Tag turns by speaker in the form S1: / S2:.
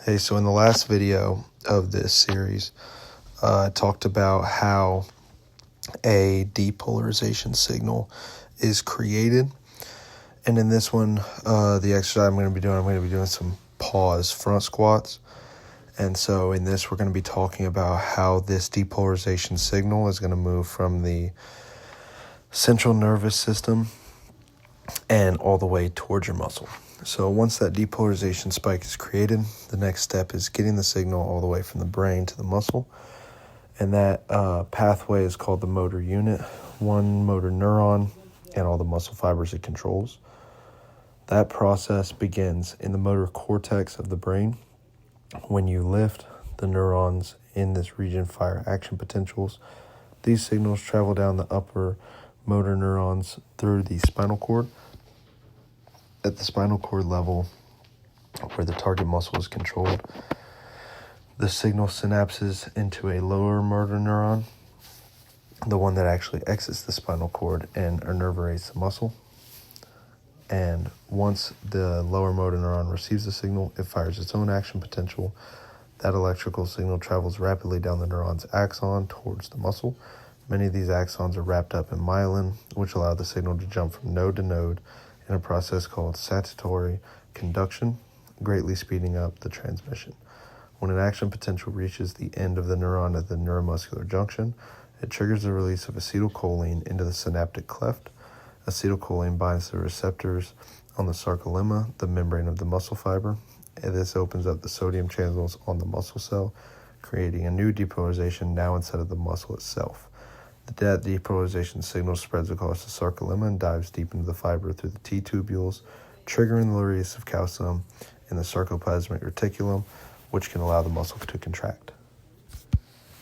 S1: Hey, so in the last video of this series, I talked about how a depolarization signal is created. And in this one, the exercise I'm going to be doing some pause front squats. And so in this, we're going to be talking about how this depolarization signal is going to move from the central nervous system and all the way towards your muscle. So once that depolarization spike is created, the next step is getting the signal all the way from the brain to the muscle. And that pathway is called the motor unit, one motor neuron, and all the muscle fibers it controls. That process begins in the motor cortex of the brain. When you lift, the neurons in this region fire action potentials. These signals travel down the upper motor neurons through the spinal cord. At the spinal cord level, where the target muscle is controlled, the signal synapses into a lower motor neuron, the one that actually exits the spinal cord and innervates the muscle. And once the lower motor neuron receives the signal, it fires its own action potential. That electrical signal travels rapidly down the neuron's axon towards the muscle. Many of these axons are wrapped up in myelin, which allow the signal to jump from node to node in a process called saltatory conduction, greatly speeding up the transmission. When an action potential reaches the end of the neuron at the neuromuscular junction, it triggers the release of acetylcholine into the synaptic cleft. Acetylcholine binds to the receptors on the sarcolemma, the membrane of the muscle fiber, and this opens up the sodium channels on the muscle cell, creating a new depolarization now inside of the muscle itself. That depolarization signal spreads across the sarcolemma and dives deep into the fiber through the T-tubules, triggering the release of calcium in the sarcoplasmic reticulum, which can allow the muscle to contract.